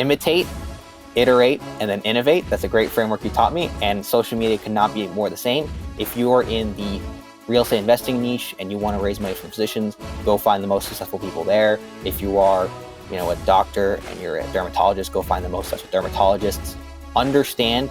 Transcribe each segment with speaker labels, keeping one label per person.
Speaker 1: imitate, iterate, and then innovate. That's a great framework you taught me, and social media could not be more the same. If you're in the real estate investing niche and you want to raise money from physicians, go find the most successful people there. If you are, a doctor and you're a dermatologist, go find the most successful dermatologists. Understand,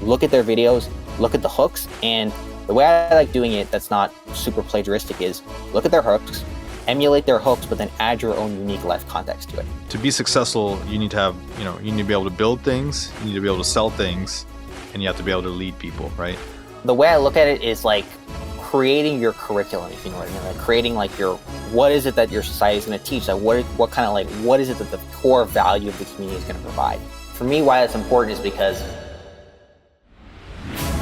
Speaker 1: look at their videos, look at the hooks, and the way I like doing it that's not super plagiaristic is look at their hooks, emulate their hooks, but then add your own unique life context to it.
Speaker 2: To be successful, you need to have, you need to be able to build things, you need to be able to sell things, and you have to be able to lead people, right?
Speaker 1: The way I look at it is like creating your curriculum, if you know what I mean. Like creating like what is it that your society is going to teach? Like what is it that the core value of the community is going to provide? For me, why that's important is because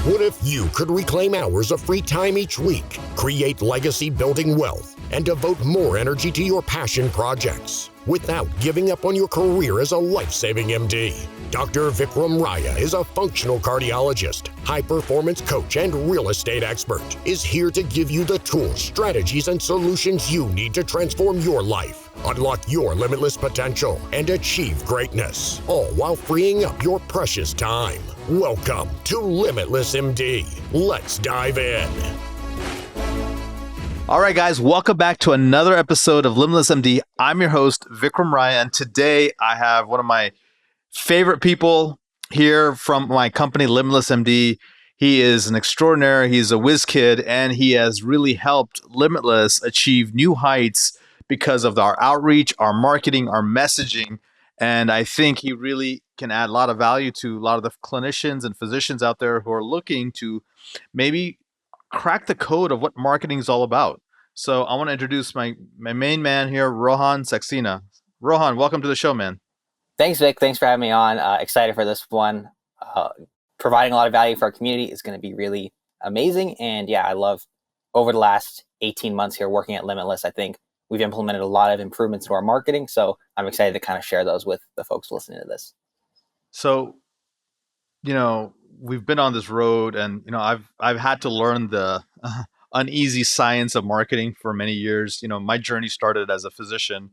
Speaker 3: what if you could reclaim hours of free time each week, create legacy building wealth, and devote more energy to your passion projects without giving up on your career as a life-saving MD? Dr. Vikram Raya is a functional cardiologist, high-performance coach, and real estate expert, is here to give you the tools, strategies, and solutions you need to transform your life, unlock your limitless potential, and achieve greatness, all while freeing up your precious time. Welcome to LimitlessMD. Let's dive in.
Speaker 2: All right, guys, welcome back to another episode of LimitlessMD. I'm your host, Vikram Raya, and today I have one of my favorite people here from my company, LimitlessMD. He is an extraordinaire, he's a whiz kid, and he has really helped Limitless achieve new heights because of our outreach, our marketing, our messaging. And I think he really can add a lot of value to a lot of the clinicians and physicians out there who are looking to maybe crack the code of what marketing is all about. So I want to introduce my main man here, Rohan Saxena. Rohan, welcome to the show, man.
Speaker 1: Thanks, Vic. Thanks for having me on. Excited for this one. Providing a lot of value for our community is going to be really amazing. And yeah, I love over the last 18 months here working at Limitless, I think we've implemented a lot of improvements to our marketing. So I'm excited to kind of share those with the folks listening to this.
Speaker 2: So, we've been on this road and, I've had to learn the uneasy science of marketing for many years. My journey started as a physician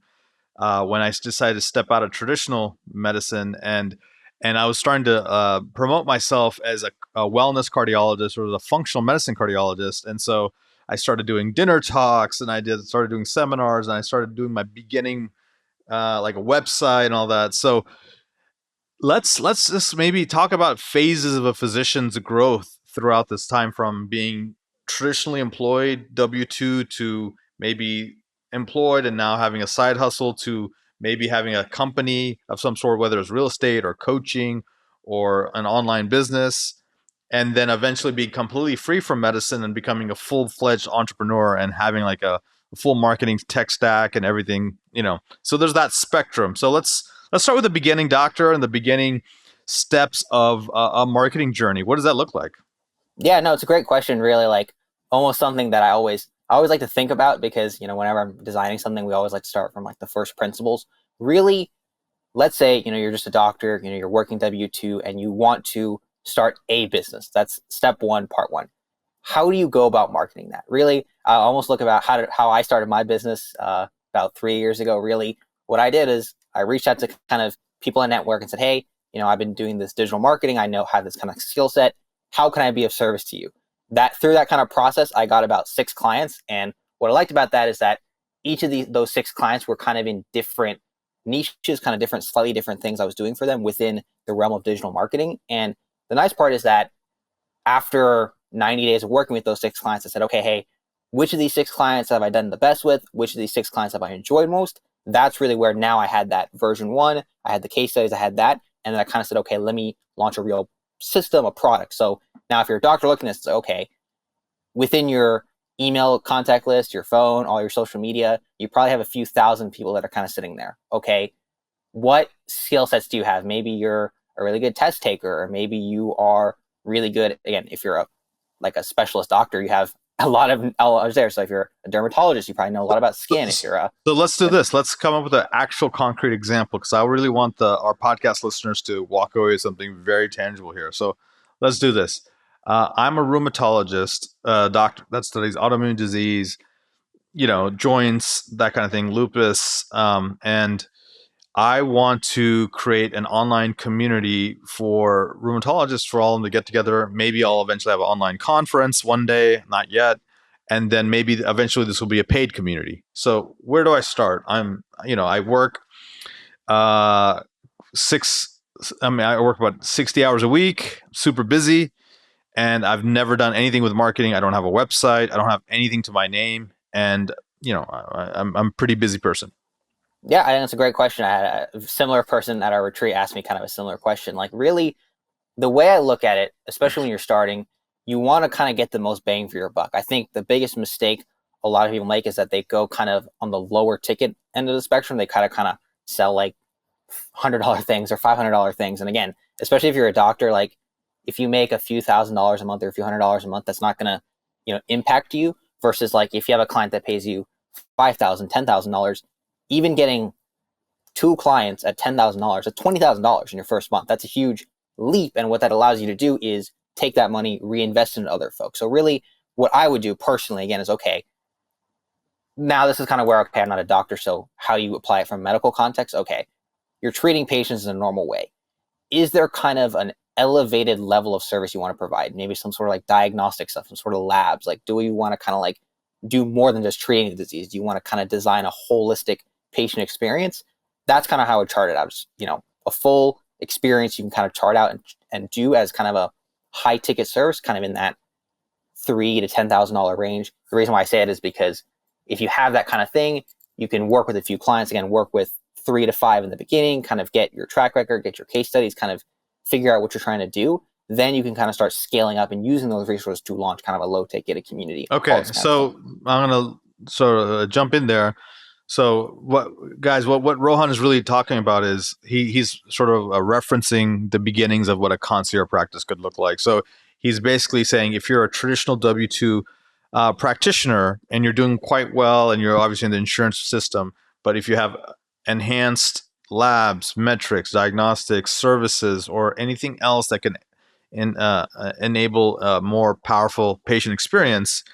Speaker 2: when I decided to step out of traditional medicine and I was starting to promote myself as a wellness cardiologist or the functional medicine cardiologist. And so I started doing dinner talks and started doing seminars and I started doing my beginning like a website and all that. So let's just maybe talk about phases of a physician's growth throughout this time from being traditionally employed W-2 to maybe employed and now having a side hustle to maybe having a company of some sort, whether it's real estate or coaching or an online business, and then eventually be completely free from medicine and becoming a full-fledged entrepreneur and having like a full marketing tech stack and everything, So there's that spectrum. So let's start with the beginning, doctor, and the beginning steps of a marketing journey. What does that look like?
Speaker 1: Yeah, no, it's a great question. Really, like almost something that I always like to think about because, whenever I'm designing something, we always like to start from like the first principles. Really, let's say, you're just a doctor, you're working W-2 and you want to start a business. That's step one, part one. How do you go about marketing that? Really, I almost look about how I started my business about 3 years ago. Really, what I did is I reached out to kind of people in network and said, hey, I've been doing this digital marketing. I have this kind of skill set. How can I be of service to you? Through that kind of process, I got about 6 clients. And what I liked about that is that each of those 6 clients were kind of in different niches, kind of different, slightly different things I was doing for them within the realm of digital marketing. And the nice part is that after 90 days of working with those 6 clients, I said, okay, hey, which of these 6 clients have I done the best with? Which of these 6 clients have I enjoyed most? That's really where now I had that version 1, I had the case studies, I had that. And then I kind of said, okay, let me launch a real system, a product. So now if you're a doctor looking at this, okay, within your email contact list, your phone, all your social media, you probably have a few thousand people that are kind of sitting there. Okay, what skill sets do you have? Maybe you're a really good test taker, or maybe you are really good, again, if you're a specialist doctor, you have a lot of knowledge there. So if you're a dermatologist, you probably know a lot about skin. If you're
Speaker 2: So let's do this. Let's come up with an actual concrete example because I really want our podcast listeners to walk away with something very tangible here. So let's do this. I'm a rheumatologist, doctor that studies autoimmune disease, joints, that kind of thing, lupus. And I want to create an online community for rheumatologists for all of them to get together. Maybe I'll eventually have an online conference one day, not yet. And then maybe eventually this will be a paid community. So where do I start? I work uh, I work about 60 hours a week, super busy, and I've never done anything with marketing. I don't have a website. I don't have anything to my name. And, I'm a pretty busy person.
Speaker 1: Yeah, I think it's a great question. I had a similar person at our retreat ask me kind of a similar question. Like, really, the way I look at it, especially when you're starting, you want to kind of get the most bang for your buck. I think the biggest mistake a lot of people make is that they go kind of on the lower ticket end of the spectrum. They kind of sell like $100 things or $500 things. And again, especially if you're a doctor, like if you make a few $1,000s a month or a few $100s a month, that's not going to, impact you, versus like if you have a client that pays you $5,000, $10,000, even getting 2 clients at $10,000, at $20,000 in your first month, that's a huge leap. And what that allows you to do is take that money, reinvest in other folks. So really what I would do personally, again, is okay, now this is kind of where, okay, I'm not a doctor, so how you apply it from a medical context, okay, you're treating patients in a normal way. Is there kind of an elevated level of service you want to provide? Maybe some sort of like diagnostic stuff, some sort of labs. Like, do you want to kind of like do more than just treating the disease? Do you want to kind of design a holistic patient experience? That's kind of how I would chart it out. Just, a full experience you can kind of chart out and do as kind of a high ticket service, kind of in that $3,000 to $10,000 range. The reason why I say it is because if you have that kind of thing, you can work with a few clients, again, work with 3 to 5 in the beginning, kind of get your track record, get your case studies, kind of figure out what you're trying to do. Then you can kind of start scaling up and using those resources to launch kind of a low ticket community.
Speaker 2: Okay, so I'm going to sort of jump in there. So what Rohan is really talking about is he's sort of referencing the beginnings of what a concierge practice could look like. So he's basically saying if you're a traditional W-2 practitioner and you're doing quite well and you're obviously in the insurance system, but if you have enhanced labs, metrics, diagnostics, services, or anything else that can enable a more powerful patient experience,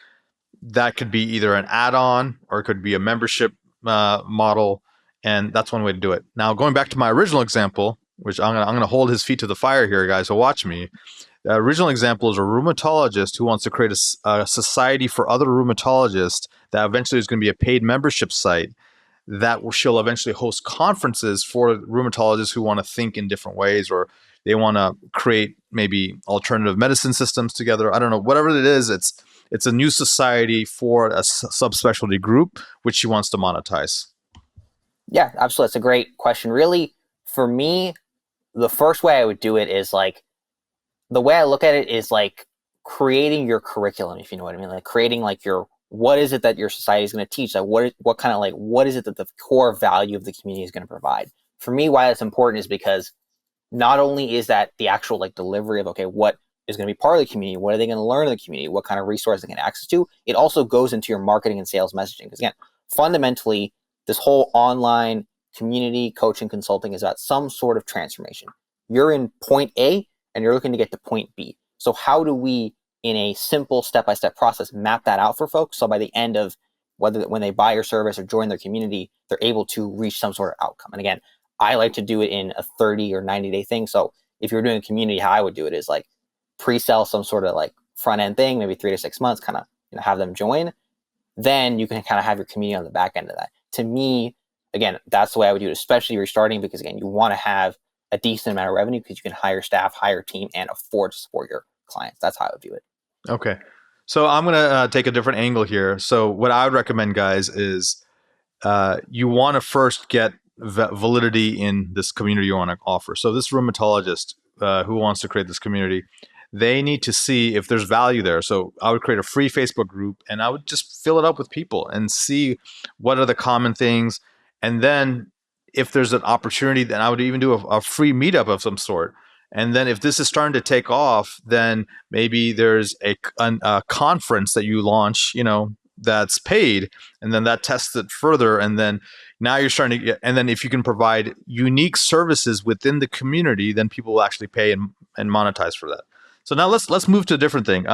Speaker 2: that could be either an add-on or it could be a membership model, and that's one way to do it. Now, going back to my original example, which I'm gonna hold his feet to the fire here, guys, so watch me. The original example is a rheumatologist who wants to create a society for other rheumatologists that eventually is going to be a paid membership site that she'll eventually host conferences for rheumatologists who want to think in different ways, or they want to create maybe alternative medicine systems together. I don't know, whatever it is, it's a new society for a subspecialty group, which she wants to monetize.
Speaker 1: Yeah, absolutely. It's a great question. Really, for me, the first way I would do it is like, the way I look at it is like creating your curriculum, if you know what I mean, like creating like what is it that your society is going to teach? Like what is it that the core value of the community is going to provide? For me, why that's important is because not only is that the actual like delivery of, okay, what is going to be part of the community? What are they going to learn in the community? What kind of resources they get access to? It also goes into your marketing and sales messaging. Because again, fundamentally, this whole online community coaching consulting is about some sort of transformation. You're in point A and you're looking to get to point B. So how do we, in a simple step-by-step process, map that out for folks? So by the end of when they buy your service or join their community, they're able to reach some sort of outcome. And again, I like to do it in a 30 or 90-day thing. So if you're doing a community, how I would do it is like pre-sell some sort of like front-end thing, maybe 3 to 6 months, kind of have them join. Then you can kind of have your community on the back end of that. To me, again, that's the way I would do it, especially if you're starting, because again, you want to have a decent amount of revenue because you can hire staff, hire a team, and afford to support your clients. That's how I would view it.
Speaker 2: Okay. So I'm going to take a different angle here. So what I would recommend, guys, is you want to first get validity in this community you want to offer. So this rheumatologist who wants to create this community, they need to see if there's value there. So I would create a free Facebook group and I would just fill it up with people and see what are the common things. And then if there's an opportunity, then I would even do a free meetup of some sort. And then if this is starting to take off, then maybe there's a conference that you launch, that's paid, and then that tests it further. And then now you're starting to get, and then if you can provide unique services within the community, then people will actually pay and monetize for that. So now let's move to a different thing.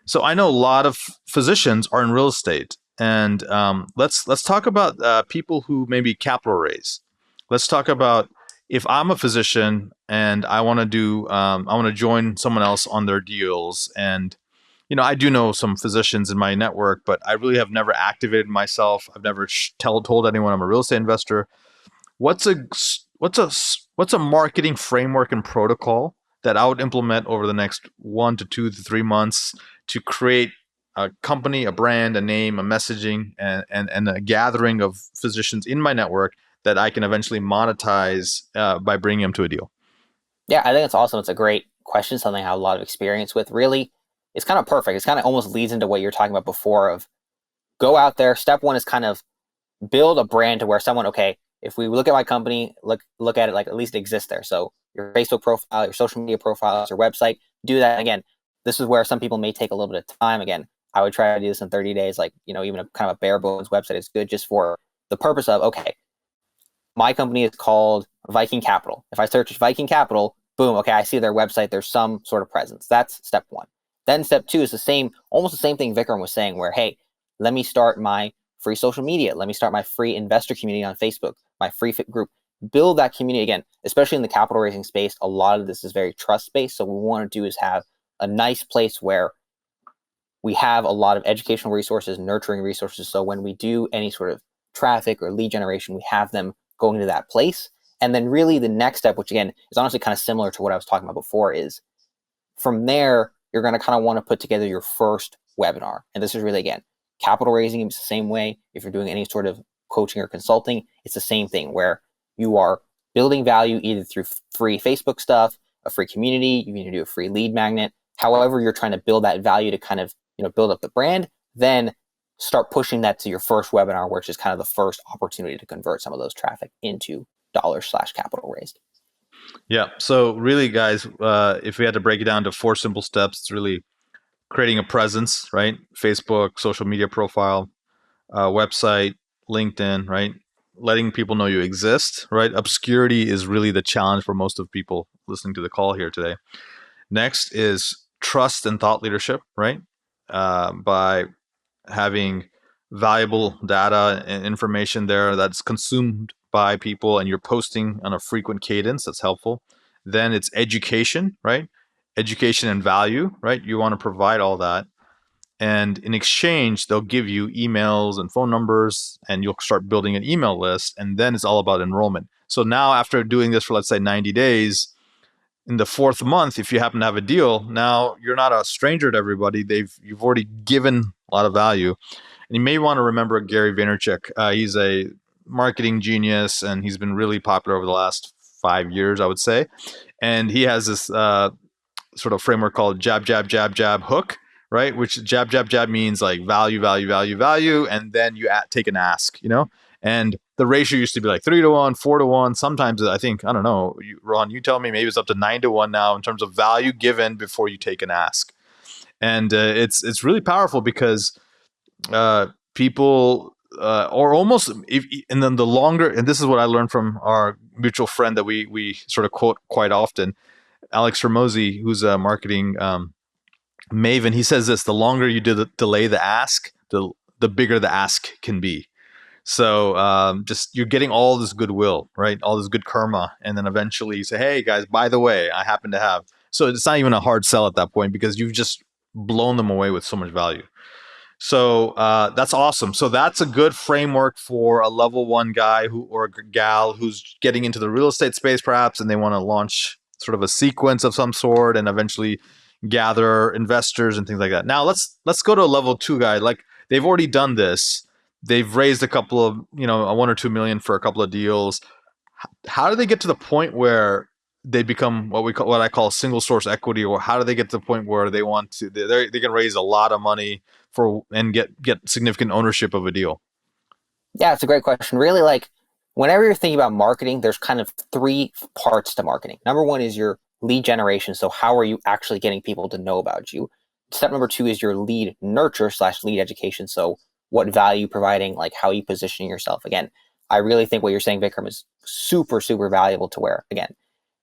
Speaker 2: So I know a lot of physicians are in real estate, and let's talk about people who maybe capital raise. let's talk about if I'm a physician and I want to join someone else on their deals. And, I do know some physicians in my network, but I really have never activated myself. I've never told anyone I'm a real estate investor. What's a what's a marketing framework and protocol that I would implement over the next 1 to 2 to 3 months to create a company, a brand, a name, a messaging, and a gathering of physicians in my network that I can eventually monetize by bringing them to a deal?
Speaker 1: Yeah, I think it's awesome. It's a great question, something I have a lot of experience with. Really, it's kind of perfect. It's kind of almost leads into what you're talking about before of go out there. Step one is kind of build a brand to where someone, okay, if we look at my company, look at it like at least it exists there. So your Facebook profile, your social media profiles, your website, do that. Again, this is where some people may take a little bit of time. Again, I would try to do this in 30 days. Like, even a kind of a bare bones website is good just for the purpose of, okay, my company is called Viking Capital. If I search Viking Capital, boom, okay, I see their website. There's some sort of presence. That's step one. Then step two is almost the same thing Vikram was saying, where, hey, let me start my free social media. Let me start my free investor community on Facebook, my free fit group. Build that community again, especially in the capital raising space. A lot of this is very trust based. So what we want to do is have a nice place where we have a lot of educational resources, nurturing resources. So when we do any sort of traffic or lead generation, we have them going to that place. And then really the next step, which again is honestly kind of similar to what I was talking about before, is from there, you're going to kind of want to put together your first webinar. And this is really, again, capital raising is the same way. If you're doing any sort of coaching or consulting, it's the same thing where you are building value either through free Facebook stuff, a free community, you need to do a free lead magnet. However, you're trying to build that value to kind of, build up the brand, then start pushing that to your first webinar, which is kind of the first opportunity to convert some of those traffic into dollars/capital raised.
Speaker 2: Yeah. So really, guys, if we had to break it down to 4 simple steps, it's really creating a presence, right? Facebook, social media profile, website, LinkedIn, right? Letting people know you exist, right? Obscurity is really the challenge for most of people listening to the call here today. Next is trust and thought leadership, right? By having valuable data and information there that's consumed by people and you're posting on a frequent cadence, that's helpful. Then it's education, right? Education and value, right? You want to provide all that. And in exchange, they'll give you emails and phone numbers, and you'll start building an email list. And then it's all about enrollment. So now after doing this for, let's say, 90 days, in the 4th month, if you happen to have a deal, now you're not a stranger to everybody. You've already given a lot of value. And you may want to remember Gary Vaynerchuk. He's a marketing genius, and he's been really popular over the last 5 years, I would say. And he has this sort of framework called jab, jab, jab, jab, hook, right? Which jab, jab, jab means like value, value, value, value, and then you take an ask, And the ratio used to be like 3-to-1, 4-to-1. Sometimes I think, I don't know, Ron, you tell me, maybe it's up to 9-to-1 now in terms of value given before you take an ask. And it's really powerful because people or almost and then the longer, and this is what I learned from our mutual friend that we sort of quote quite often, Alex Hormozy, who's a marketing maven. He says this: the longer you delay the ask, the bigger the ask can be. So just you're getting all this goodwill, right? All this good karma. And then eventually you say, hey guys, by the way, I happen to have. So it's not even a hard sell at that point because you've just blown them away with so much value. So that's awesome. So that's a good framework for a level 1 guy or a gal who's getting into the real estate space perhaps, and they want to launch sort of a sequence of some sort and eventually gather investors and things like that. Now let's go to a level 2 guy. Like they've already done this. They've raised a couple of, 1 or 2 million for a couple of deals. How do they get to the point where they become what I call single source equity, or how do they get to the point where they can raise a lot of money and get significant ownership of a deal?
Speaker 1: Yeah, it's a great question. Really, like whenever you're thinking about marketing, there's kind of 3 parts to marketing. Number 1 is your lead generation. So how are you actually getting people to know about you? Step number 2 is your lead nurture / lead education. So what value providing, like how are you positioning yourself? Again, I really think what you're saying, Vikram, is super, super valuable to where, again,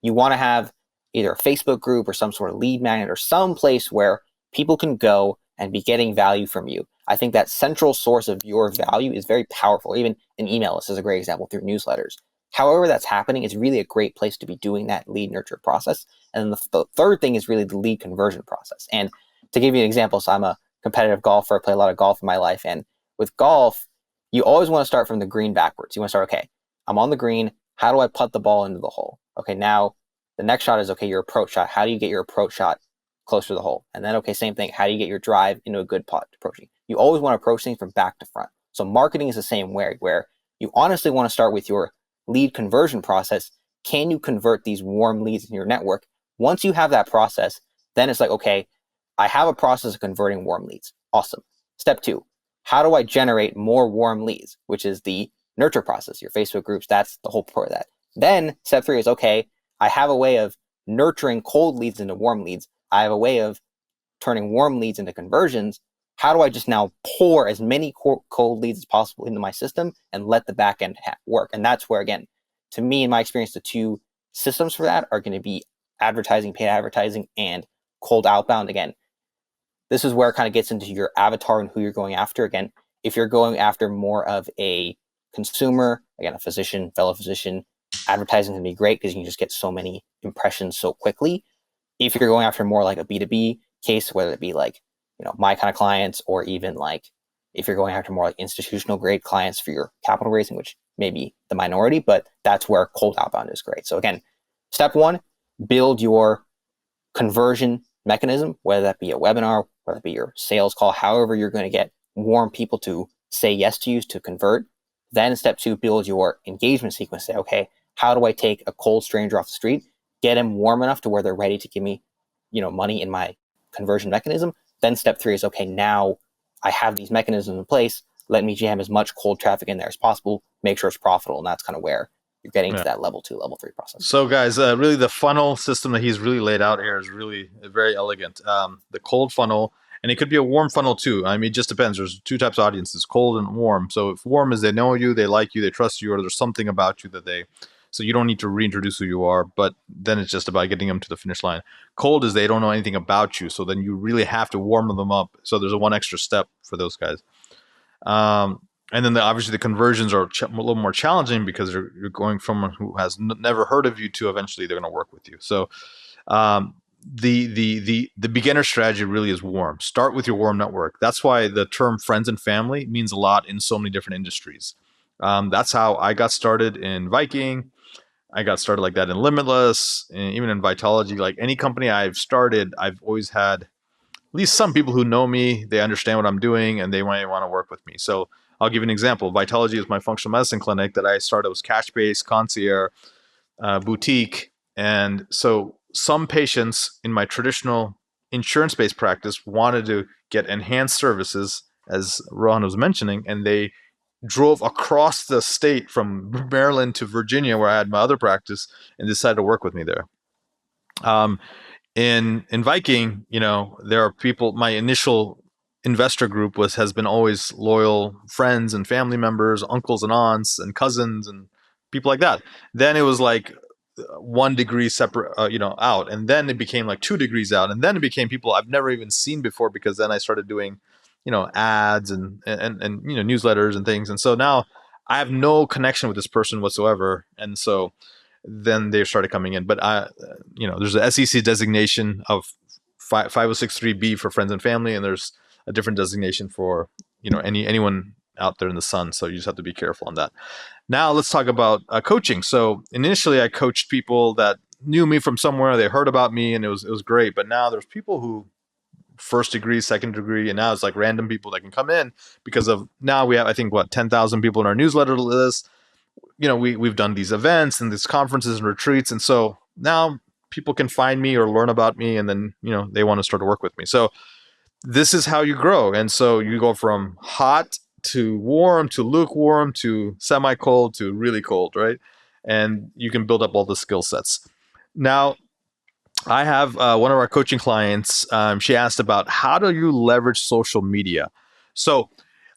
Speaker 1: you want to have either a Facebook group or some sort of lead magnet or some place where people can go and be getting value from you. I think that central source of your value is very powerful. Even an email list is a great example through newsletters. However that's happening is really a great place to be doing that lead nurture process. And then the third thing is really the lead conversion process. And to give you an example, so I'm a competitive golfer, I play a lot of golf in my life. And with golf, you always want to start from the green backwards. You want to start, okay, I'm on the green. How do I putt the ball into the hole? Okay, now the next shot is, okay, your approach shot. How do you get your approach shot closer to the hole? And then, okay, same thing. How do you get your drive into a good putt approaching? You always want to approach things from back to front. So marketing is the same way, where you honestly want to start with your lead conversion process. Can you convert these warm leads in your network? Once you have that process, then it's like, okay, I have a process of converting warm leads. Awesome. Step 2, how do I generate more warm leads, which is the nurture process, your Facebook groups. That's the whole part of that. Then step 3 is, okay, I have a way of nurturing cold leads into warm leads. I have a way of turning warm leads into conversions. How do I just now pour as many cold leads as possible into my system and let the back end work? And that's where, again, to me, in my experience, the 2 systems for that are going to be advertising, paid advertising, and cold outbound. Again, this is where it kind of gets into your avatar and who you're going after. Again, if you're going after more of a consumer, again, a physician, fellow physician, advertising can be great because you can just get so many impressions so quickly. If you're going after more like a B2B case, whether it be like, my kind of clients, or even like if you're going after more like institutional grade clients for your capital raising, which may be the minority, but that's where cold outbound is great. So again, step 1, build your conversion mechanism, whether that be a webinar, whether it be your sales call, however you're going to get warm people to say yes to you, to convert. Then step 2, build your engagement sequence. Say, okay, how do I take a cold stranger off the street, get him warm enough to where they're ready to give me, money in my conversion mechanism? Then step 3 is, okay, now I have these mechanisms in place. Let me jam as much cold traffic in there as possible, make sure it's profitable. And that's kind of where you're getting to that level 2, level 3 process.
Speaker 2: So guys, really the funnel system that he's really laid out here is really very elegant. The cold funnel, and it could be a warm funnel too. I mean, it just depends. There's 2 types of audiences, cold and warm. So if warm is they know you, they like you, they trust you, or there's something about you so you don't need to reintroduce who you are, but then it's just about getting them to the finish line. Cold is they don't know anything about you, so then you really have to warm them up. So there's a 1 extra step for those guys. And then obviously the conversions are a little more challenging because you're going from someone who has never heard of you to eventually they're going to work with you. So the beginner strategy really is warm. Start with your warm network. That's why the term friends and family means a lot in so many different industries. That's how I got started in Viking. I got started like that in Limitless, and even in Vitalogy. Like any company I've started, I've always had at least some people who know me, they understand what I'm doing, and they might want to work with me. So I'll give you an example. Vitalogy is my functional medicine clinic that I started. It was cash-based, concierge, boutique. And so some patients in my traditional insurance-based practice wanted to get enhanced services, as Rohan was mentioning, and they drove across the state from Maryland to Virginia, where I had my other practice, and decided to work with me there. In Viking, there are people. My initial investor group has been always loyal friends and family members, uncles and aunts and cousins and people like that. Then it was like 1 degree separate, out, and then it became like 2 degrees out, and then it became people I've never even seen before, because then I started doing ads and newsletters and things. And so now I have no connection with this person whatsoever. And so then they started coming in. But there's a SEC designation of 5063B for friends and family, and there's a different designation for anyone out there in the sun. So you just have to be careful on that. Now let's talk about coaching. So initially I coached people that knew me from somewhere. They heard about me, and it was great. But now there's people who first degree, second degree, and now it's like random people that can come in because of now we have, I think, 10,000 people in our newsletter list. We've done these events and these conferences and retreats. And so now people can find me or learn about me, and then, they want to start to work with me. So this is how you grow. And so you go from hot to warm to lukewarm to semi-cold to really cold, right? And you can build up all the skill sets. Now, I have one of our coaching clients. She asked about how do you leverage social media? So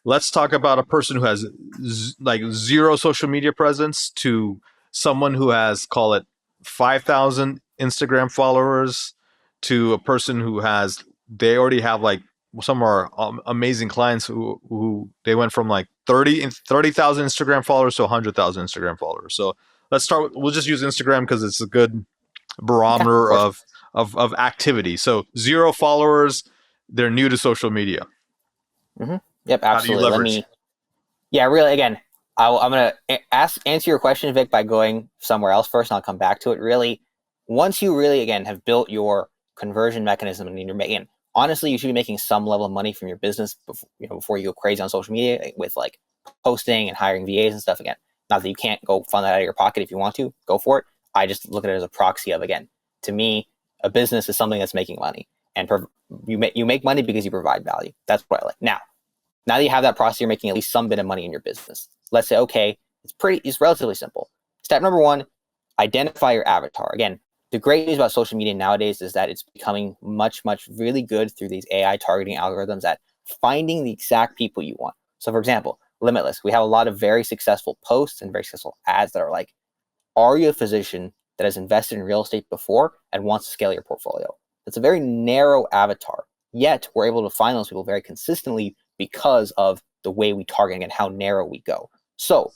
Speaker 2: let's talk about a person who has like 0 social media presence to someone who has, call it 5,000 Instagram followers, to a person who they already have like some of our amazing clients who they went from like 30,000 Instagram followers to 100,000 Instagram followers. So let's start. We'll just use Instagram because it's a good
Speaker 1: Yeah, of
Speaker 2: barometer
Speaker 1: course.
Speaker 2: of activity. So 0 followers, they're new to social media.
Speaker 1: Hmm. Yep,
Speaker 2: How do you
Speaker 1: absolutely. Let
Speaker 2: leverage?
Speaker 1: me. Yeah, really. Again, I'm gonna answer your question, Vic, by going somewhere else first, and I'll come back to it. Really, once you really again have built your conversion mechanism, and you're making, honestly, you should be making some level of money from your business before you go crazy on social media with like posting and hiring VAs and stuff. Again, not that you can't go fund that out of your pocket if you want to, go for it. I just look at it as a proxy of, again, to me, a business is something that's making money, and you make money because you provide value. That's what I like. Now that you have that process, you're making at least some bit of money in your business. Let's say, okay, it's relatively simple. Step number one, identify your avatar. Again, the great news about social media nowadays is that it's becoming much, much really good through these AI targeting algorithms at finding the exact people you want. So for example, Limitless, we have a lot of very successful posts and very successful ads that are like, are you a physician that has invested in real estate before and wants to scale your portfolio? That's a very narrow avatar. Yet we're able to find those people very consistently because of the way we target and how narrow we go. So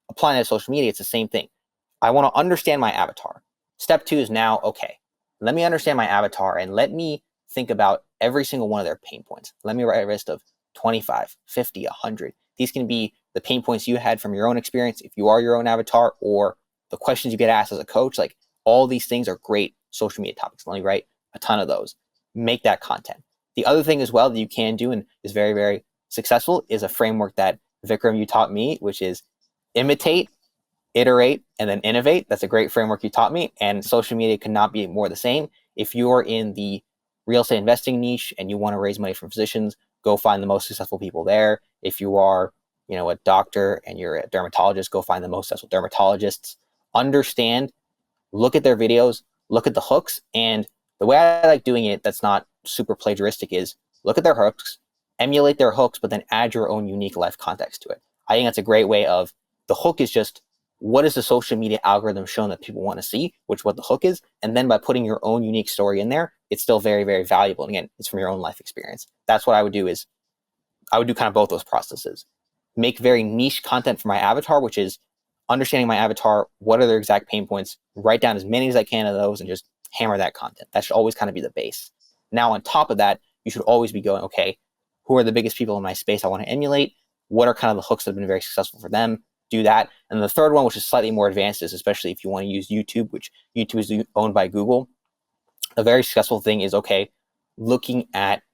Speaker 1: applying that to social media, it's the same thing. I want to understand my avatar. Step two is now, okay, let me understand my avatar and let me think about every single one of their pain points. Let me write a list of 25, 50, 100. These can be the pain points you had from your own experience if you are your own avatar, or the questions you get asked as a coach. Like, all these things are great social media topics. Let me write a ton of those. Make that content. The other thing as well that you can do and is very, very successful is a framework that Vikram, you taught me, which is imitate, iterate, and then innovate. That's a great framework you taught me, and social media cannot be more the same. If you're in the real estate investing niche and you want to raise money from physicians, go find the most successful people there. If you are, a doctor and you're a dermatologist, go find the most successful dermatologists. Understand, look at their videos, look at the hooks, and the way I like doing it that's not super plagiaristic is look at their hooks, emulate their hooks, but then add your own unique life context to it. I think that's a great way of, the hook is just, what is the social media algorithm showing that people want to see, which is what the hook is, and then by putting your own unique story in there, it's still very, very valuable. And again, it's from your own life experience. That's what I would do, is I would do kind of both those processes. Make very niche content for my avatar, which is understanding my avatar, what are their exact pain points, write down as many as I can of those, and just hammer that content. That should always kind of be the base. Now, on top of that, you should always be going, okay, who are the biggest people in my space I want to emulate? What are kind of the hooks that have been very successful for them? Do that. And the third one, which is slightly more advanced, is especially if you want to use YouTube, which YouTube is owned by Google. A very successful thing is, okay, looking at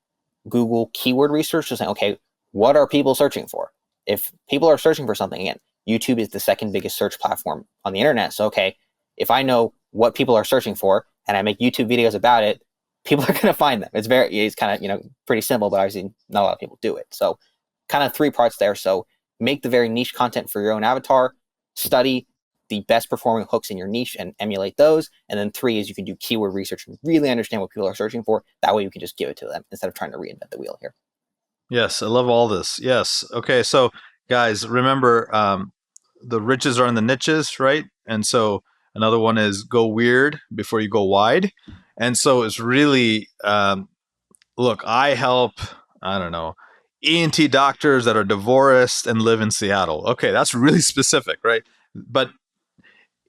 Speaker 1: Google keyword research, just saying, okay, what are people searching for? If people are searching for something, again, YouTube is the second biggest search platform on the internet. So, okay, if I know what people are searching for and I make YouTube videos about it, people are going to find them. It's kind of, pretty simple, but obviously not a lot of people do it. So kind of three parts there. So make the very niche content for your own avatar, study the best performing hooks in your niche and emulate those. And then three is you can do keyword research and really understand what people are searching for. That way you can just give it to them instead of trying to reinvent the wheel here.
Speaker 2: Yes, I love all this. Yes. Okay, so guys, remember, the riches are in the niches, right? And so another one is go weird before you go wide. And so it's really, look, I help, I don't know, ENT doctors that are divorced and live in Seattle. Okay, that's really specific, right? But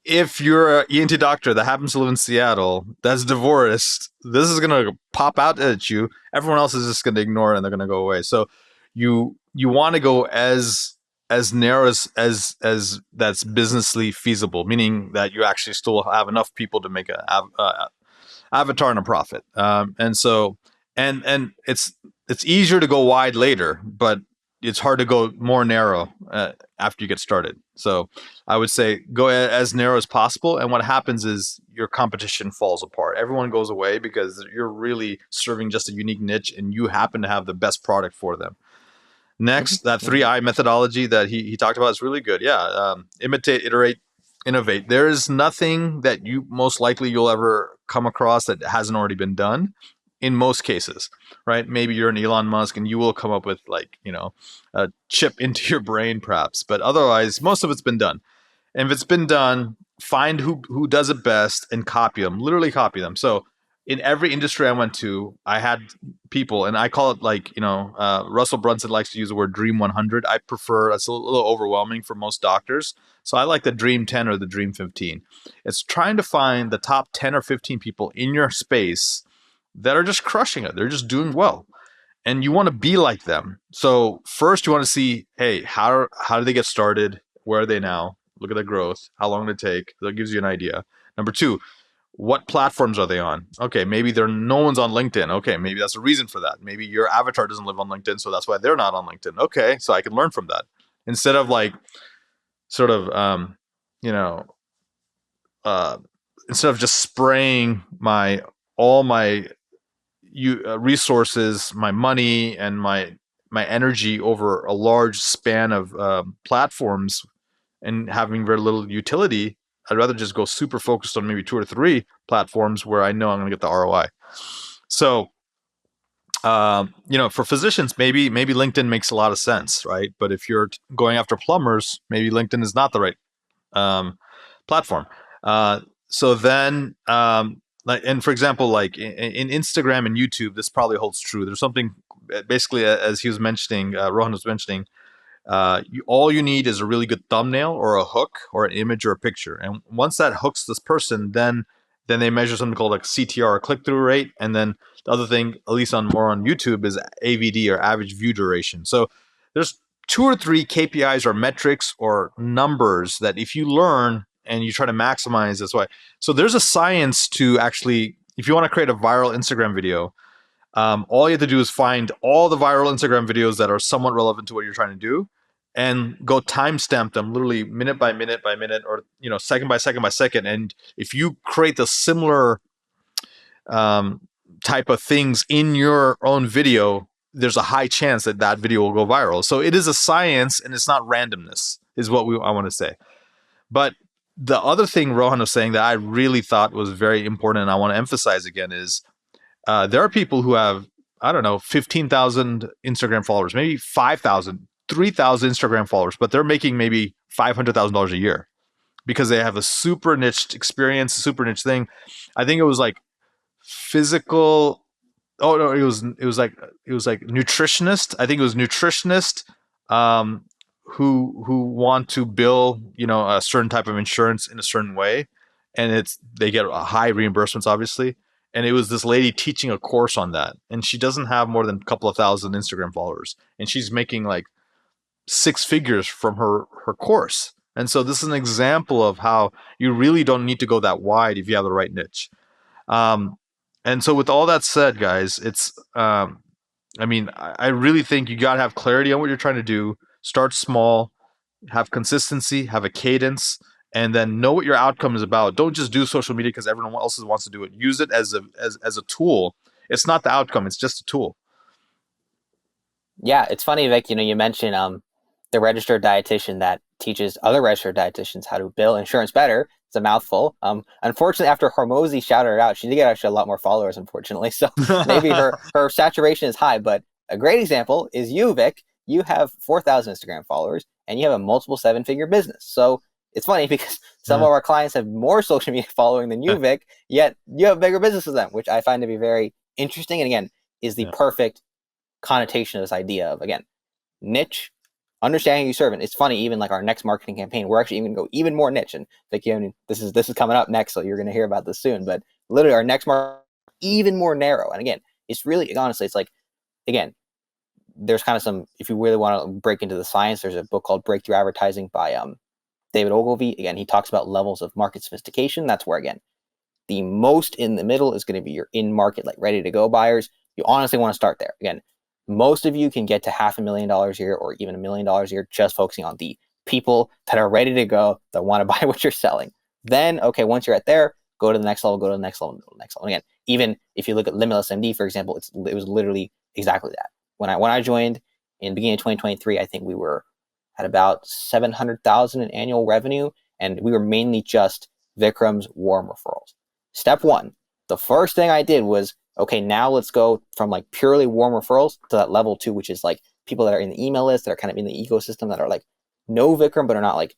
Speaker 2: if you're an ENT doctor that happens to live in Seattle that's divorced, this is gonna pop out at you. Everyone else is just gonna ignore it and they're gonna go away. So you want to go as narrow as that's businessly feasible, meaning that you actually still have enough people to make a avatar and a profit. And so and it's easier to go wide later, but it's hard to go more narrow after you get started. So I would say go as narrow as possible. And what happens is your competition falls apart. Everyone goes away because you're really serving just a unique niche and you happen to have the best product for them. Next, that 3I methodology that he talked about is really good. Yeah. Imitate, iterate, innovate. There is nothing that most likely you'll ever come across that hasn't already been done in most cases, right? Maybe you're an Elon Musk and you will come up with a chip into your brain perhaps, but otherwise most of it's been done. And if it's been done, find who does it best and copy them, literally copy them. So in every industry I went to, I had people, and I call it like, Russell Brunson likes to use the word Dream 100. I prefer, that's a little overwhelming for most doctors. So I like the Dream 10 or the Dream 15. It's trying to find the top 10 or 15 people in your space that are just crushing it. They're just doing well. And you want to be like them. So first you want to see, hey, how did they get started? Where are they now? Look at the growth. How long did it take? That gives you an idea. Number two, what platforms are they on? Okay, maybe no one's on LinkedIn. Okay, maybe that's a reason for that. Maybe your avatar doesn't live on LinkedIn, so that's why they're not on LinkedIn. Okay, so I can learn from that instead of like sort of you know instead of just spraying all my resources, my money, and my energy over a large span of platforms and having very little utility. I'd rather just go super focused on maybe 2 or 3 platforms where I know I'm going to get the ROI. So, for physicians, maybe LinkedIn makes a lot of sense, right? But if you're going after plumbers, maybe LinkedIn is not the right platform. So then, and for example, like in Instagram and YouTube, this probably holds true. There's something basically, as he was mentioning, Rohan was mentioning, all you need is a really good thumbnail or a hook or an image or a picture. And once that hooks this person, then they measure something called like CTR, or click-through rate. And then the other thing, at least more on YouTube, is AVD, or average view duration. So there's 2 or 3 KPIs or metrics or numbers that if you learn and you try to maximize this way. So there's a science to actually, if you want to create a viral Instagram video, all you have to do is find all the viral Instagram videos that are somewhat relevant to what you're trying to do, and go timestamp them, literally minute by minute by minute, or second by second by second. And if you create the similar type of things in your own video, there's a high chance that video will go viral. So it is a science, and it's not randomness, is what I want to say. But the other thing Rohan was saying that I really thought was very important, and I want to emphasize again, is there are people who have, I don't know, 15,000 Instagram followers, maybe 5,000, 3,000 Instagram followers, but they're making maybe $500,000 a year because they have a super niche experience, super niche thing. I think it was like physical. Oh no, it was like nutritionist. I think it was nutritionist who want to bill a certain type of insurance in a certain way, and they get high reimbursements, obviously. And it was this lady teaching a course on that, and she doesn't have more than a couple of thousand Instagram followers, and she's making like 6 figures from her course. And so this is an example of how you really don't need to go that wide if you have the right niche. And so with all that said, guys, it's I really think you got to have clarity on what you're trying to do. Start small, have consistency, have a cadence, and then know what your outcome is about. Don't just do social media because everyone else wants to do it. Use it as a tool. It's not the outcome. It's just a tool.
Speaker 1: Yeah, it's funny, Vic, you mentioned the registered dietitian that teaches other registered dietitians how to bill insurance better. It's a mouthful. Unfortunately, after Hormozy shouted her out, she did get actually a lot more followers, unfortunately. So maybe her saturation is high. But a great example is you, Vic. You have 4,000 Instagram followers, and you have a multiple 7-figure business. So it's funny because some of our clients have more social media following than you, Vic, yet you have a bigger business than them, which I find to be very interesting. And again, is the perfect connotation of this idea of, again, niche, understanding who you serve. And it's funny, even like our next marketing campaign, we're actually even going to go even more niche. And Vic, this is coming up next, so you're going to hear about this soon. But literally our next market, even more narrow. And again, it's really, honestly, it's like, again, there's kind of some, if you really want to break into the science, there's a book called Breakthrough Advertising by David Ogilvy. Again, he talks about levels of market sophistication. That's where, again, the most in the middle is going to be your in-market, like ready to go buyers. You honestly want to start there. Again, most of you can get to $500,000 a year or even $1 million a year just focusing on the people that are ready to go, that want to buy what you're selling. Then, okay, once you're at there, go to the next level, go to the next level, go to the next level. Again, even if you look at LimitlessMD, for example, it was literally exactly that. When I joined in the beginning of 2023, I think we were at about 700,000 in annual revenue, and we were mainly just Vikram's warm referrals. Step 1, the first thing I did was, okay, now let's go from like purely warm referrals to that level 2, which is like people that are in the email list, that are kind of in the ecosystem, that are like know Vikram, but are not like,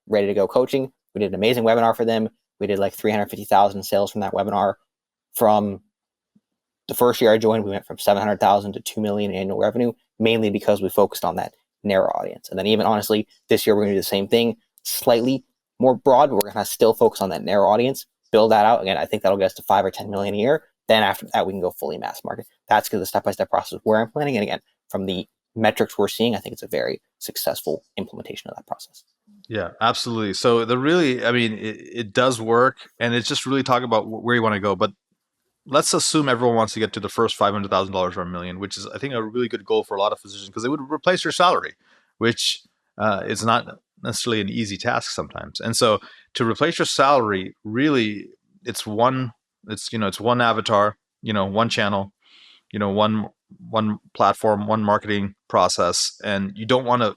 Speaker 1: ready to go coaching. We did an amazing webinar for them. We did like 350,000 sales from that webinar. from the first year I joined, we went from 700,000 to 2 million annual revenue, mainly because we focused on that narrow audience. And then even honestly, this year we're going to do the same thing, slightly more broad, but we're going to still focus on that narrow audience, build that out. Again, I think that'll get us to 5 or 10 million a year. Then after that, we can go fully mass market. That's because the step-by-step process where I'm planning. And again, from the metrics we're seeing, I think it's a very successful implementation of that process.
Speaker 2: Yeah, absolutely. So it does work, and it's just really talking about where you want to go. But let's assume everyone wants to get to the first $500,000 or $1 million, which is, I think, a really good goal for a lot of physicians because it would replace your salary, which is not necessarily an easy task sometimes. And so to replace your salary, really, it's one avatar, one channel, one platform, one marketing process, and you don't want to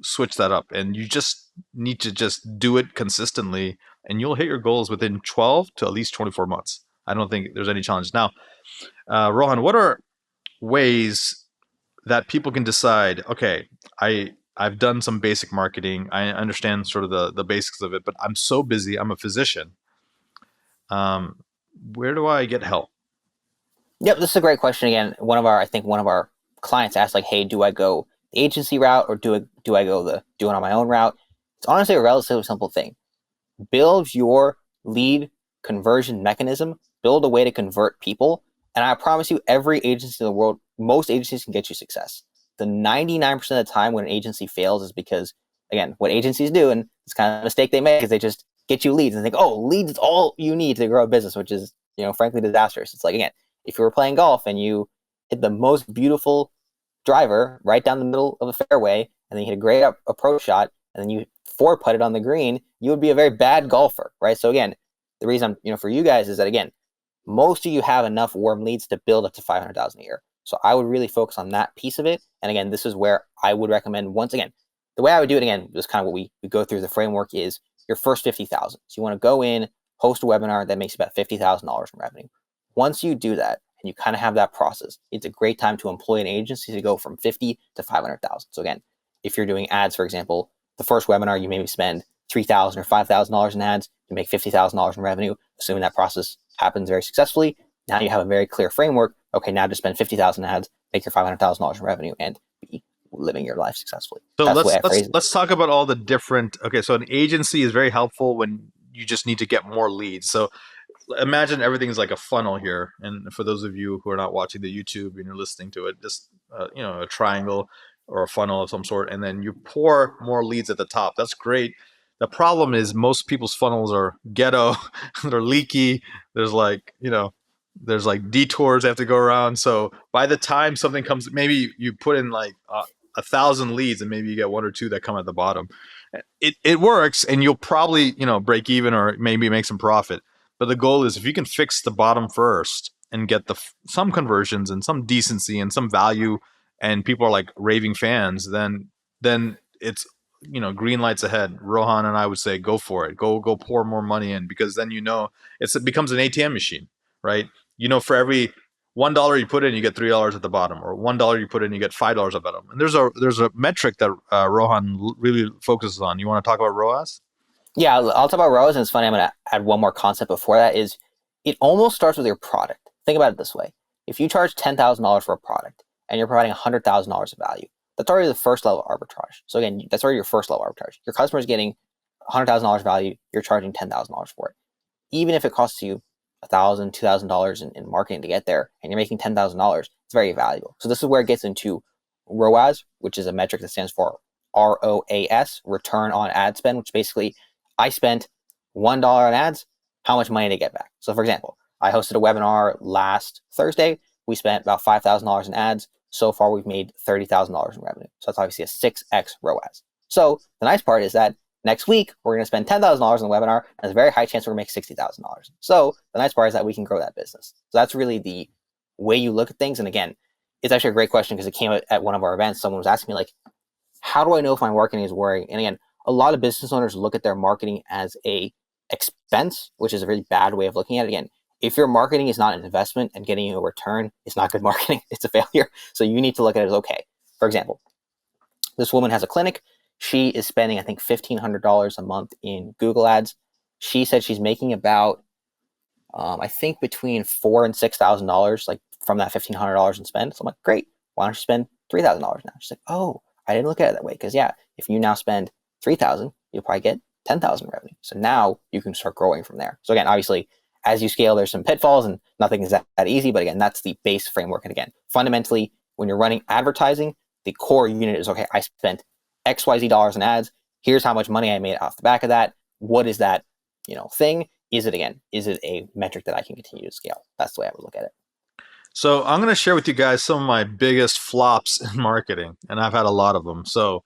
Speaker 2: switch that up. And you just need to just do it consistently, and you'll hit your goals within 12 to at least 24 months. I don't think there's any challenge. Now, Rohan, what are ways that people can decide, okay, I've done some basic marketing. I understand sort of the basics of it, but I'm so busy. I'm a physician. Where do I get help?
Speaker 1: Yep, this is a great question. Again, one of our clients asked, like, hey, do I go the agency route or do I go the do it on my own route? It's honestly a relatively simple thing. Build your lead conversion mechanism, build a way to convert people. And I promise you, every agency in the world, most agencies can get you success. The 99% of the time when an agency fails is because, again, what agencies do, and it's kind of a mistake they make, is they just get you leads and think, oh, leads is all you need to grow a business, which is, frankly, disastrous. It's like, again, if you were playing golf and you hit the most beautiful driver right down the middle of a fairway, and then you hit a great approach shot, and then you four-putt it on the green, you would be a very bad golfer, right? So again, the reason for you guys is that, again, most of you have enough warm leads to build up to 500,000 a year. So I would really focus on that piece of it. And again, this is where I would recommend, once again, the way I would do it, again, is kind of what we go through the framework is your first 50,000. So you want to go in, host a webinar that makes about $50,000 in revenue. Once you do that, and you kind of have that process, it's a great time to employ an agency to go from 50 to 500,000. So again, if you're doing ads, for example, the first webinar, you maybe spend $3,000 or $5,000 in ads to make $50,000 in revenue, assuming that process happens very successfully. Now you have a very clear framework. Okay, now to spend 50,000 in ads, make your $500,000 in revenue, and be living your life successfully.
Speaker 2: So let's talk about all the different. Okay, so an agency is very helpful when you just need to get more leads. So imagine everything's like a funnel here. And for those of you who are not watching the YouTube and you're listening to it, just a triangle or a funnel of some sort, and then you pour more leads at the top. That's great. The problem is most people's funnels are ghetto, they're leaky. There's like detours they have to go around. So by the time something comes, maybe you put in like 1,000 leads and maybe you get one or two that come at the bottom. It works, and you'll probably break even or maybe make some profit. But the goal is if you can fix the bottom first and get some conversions and some decency and some value, and people are like raving fans, then it's green lights ahead. Rohan and I would say go for it. Go pour more money in, because then it becomes an ATM machine, right? For every $1 you put in, you get $3 at the bottom, or $1 you put in, you get $5 at the bottom. And there's a metric that Rohan really focuses on. You want to talk about ROAS?
Speaker 1: Yeah, I'll talk about ROAS, and it's funny, I'm going to add one more concept before that, is it almost starts with your product. Think about it this way. If you charge $10,000 for a product and you're providing $100,000 of value, that's already the first level arbitrage. So again, that's already your first level arbitrage. Your customer is getting $100,000 value, you're charging $10,000 for it. Even if it costs you $1,000, $2,000 in marketing to get there, and you're making $10,000, it's very valuable. So this is where it gets into ROAS, which is a metric that stands for ROAS, return on ad spend, which basically I spent $1 on ads, how much money to get back. So for example, I hosted a webinar last Thursday. We spent about $5,000 in ads. So far, we've made $30,000 in revenue. So that's obviously a 6x ROAS. So the nice part is that next week, we're going to spend $10,000 on the webinar, and there's a very high chance we're going to make $60,000. So the nice part is that we can grow that business. So that's really the way you look at things. And again, it's actually a great question because it came at one of our events. Someone was asking me, like, how do I know if my marketing is working? And again, a lot of business owners look at their marketing as a expense, which is a really bad way of looking at it. Again, if your marketing is not an investment and getting you a return, it's not good marketing. It's a failure. So you need to look at it as, okay, for example, this woman has a clinic. She is spending, I think, $1,500 a month in Google ads. She said she's making about I think between $4,000 and $6,000, like from that $1,500 in spend. So I'm like, great. Why don't you spend $3,000 now? She's like, oh, I didn't look at it that way. Because yeah, if you now spend 3,000, you'll probably get 10,000 revenue. So now you can start growing from there. So again, obviously, as you scale, there's some pitfalls and nothing is that easy. But again, that's the base framework. And again, fundamentally, when you're running advertising, the core unit is, okay, I spent XYZ dollars in ads. Here's how much money I made off the back of that. What is that, thing? Is it a metric that I can continue to scale? That's the way I would look at it.
Speaker 2: So I'm going to share with you guys some of my biggest flops in marketing, and I've had a lot of them. So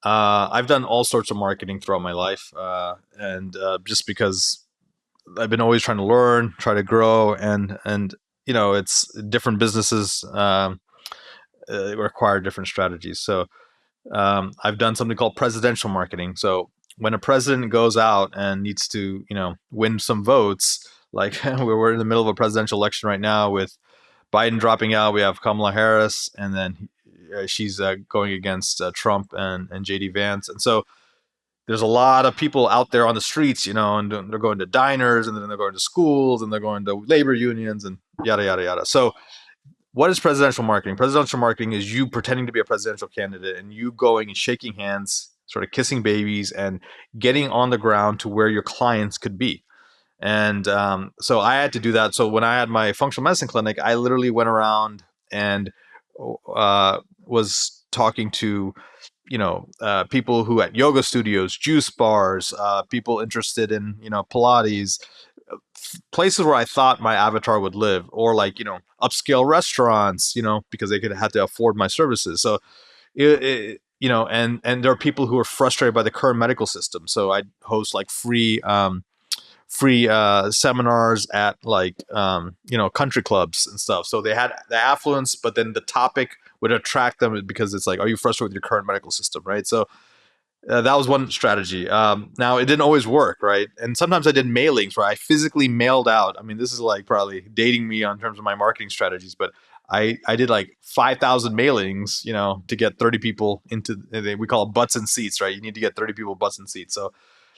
Speaker 2: I've done all sorts of marketing throughout my life, and just because I've been always trying to learn, try to grow, and it's different businesses require different strategies. So I've done something called presidential marketing. So when a president goes out and needs to, win some votes, like we're in the middle of a presidential election right now with Biden dropping out, we have Kamala Harris, and then she's going against Trump and JD Vance. And so there's a lot of people out there on the streets, and they're going to diners, and then they're going to schools, and they're going to labor unions, and yada, yada, yada. So what is presidential marketing? Presidential marketing is you pretending to be a presidential candidate and you going and shaking hands, sort of kissing babies, and getting on the ground to where your clients could be. And so I had to do that. So when I had my functional medicine clinic, I literally went around and was talking to people who at yoga studios, juice bars, people interested in Pilates, places where I thought my avatar would live, or like upscale restaurants, because they could have to afford my services. So and there are people who are frustrated by the current medical system. So I host like free seminars at like country clubs and stuff. So they had the affluence, but then the topic would attract them because it's like, are you frustrated with your current medical system, right? So that was one strategy. Now it didn't always work, right? And sometimes I did mailings where I physically mailed out. I mean, this is like probably dating me on terms of my marketing strategies, but I did like 5,000 mailings, to get 30 people into, we call it butts and seats, right? You need to get 30 people butts and seats. So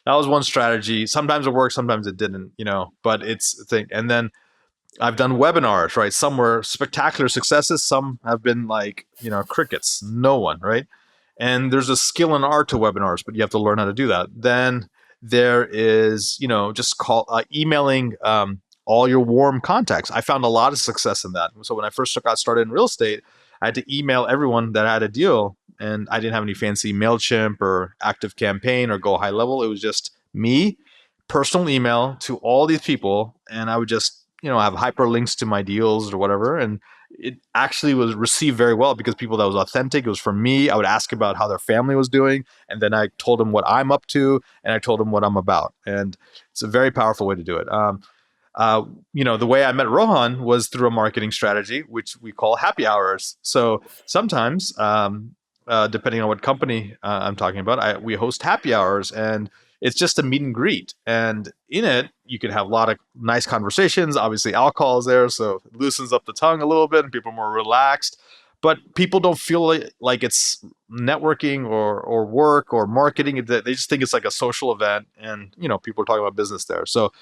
Speaker 2: that was one strategy. Sometimes it worked, sometimes it didn't, but it's a thing. And then I've done webinars, right? Some were spectacular successes. Some have been like, crickets, no one, right? And there's a skill and art to webinars, but you have to learn how to do that. Then there is, just emailing all your warm contacts. I found a lot of success in that. So when I first got started in real estate, I had to email everyone that had a deal, and I didn't have any fancy MailChimp or Active Campaign or Go High Level. It was just me, personal email to all these people, and I would just have hyperlinks to my deals or whatever. And it actually was received very well because people, that was authentic. It was for me. I would ask about how their family was doing, and then I told them what I'm up to, and I told them what I'm about. And it's a very powerful way to do it. The way I met Rohan was through a marketing strategy, which we call happy hours. So sometimes, depending on what company I'm talking about, we host happy hours, and it's just a meet and greet. And in it, you can have a lot of nice conversations. Obviously, alcohol is there, so it loosens up the tongue a little bit, and people are more relaxed. But people don't feel like it's networking or work or marketing. They just think it's like a social event, and people are talking about business there. So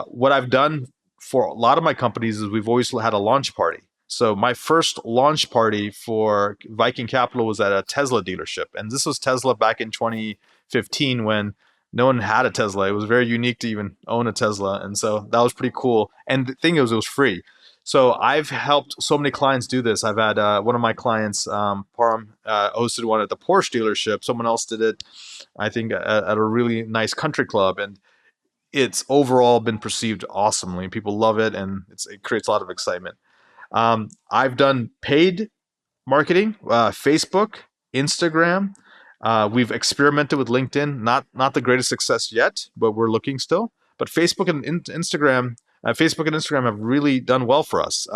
Speaker 2: what I've done for a lot of my companies is we've always had a launch party. So my first launch party for Viking Capital was at a Tesla dealership. And this was Tesla back in 2015 when no one had a Tesla. It was very unique to even own a Tesla. And so that was pretty cool. And the thing is, it was free. So I've helped so many clients do this. I've had one of my clients, Param, hosted one at the Porsche dealership. Someone else did it, I think, at a really nice country club. And it's overall been perceived awesomely. People love it, and it creates a lot of excitement. I've done paid marketing, Facebook, Instagram. We've experimented with LinkedIn. Not the greatest success yet, but we're looking still. But Facebook and Instagram have really done well for us.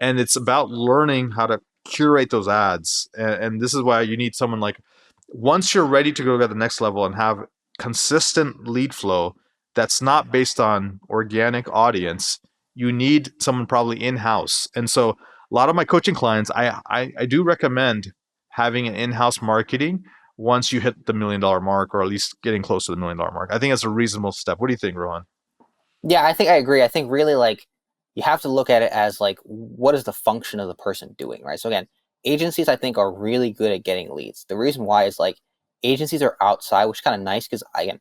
Speaker 2: And it's about learning how to curate those ads. And this is why you need someone like, once you're ready to go to the next level and have consistent lead flow that's not based on organic audience, you need someone probably in-house. And so a lot of my coaching clients, I do recommend having an in-house marketing once you hit the $1 million mark, or at least getting close to the $1 million mark. I think that's a reasonable step. What do you think, Rohan?
Speaker 1: Yeah, I think I agree. I think really like you have to look at it as like what is the function of the person doing, right? So again, agencies I think are really good at getting leads. The reason why is like agencies are outside, which is kind of nice because again,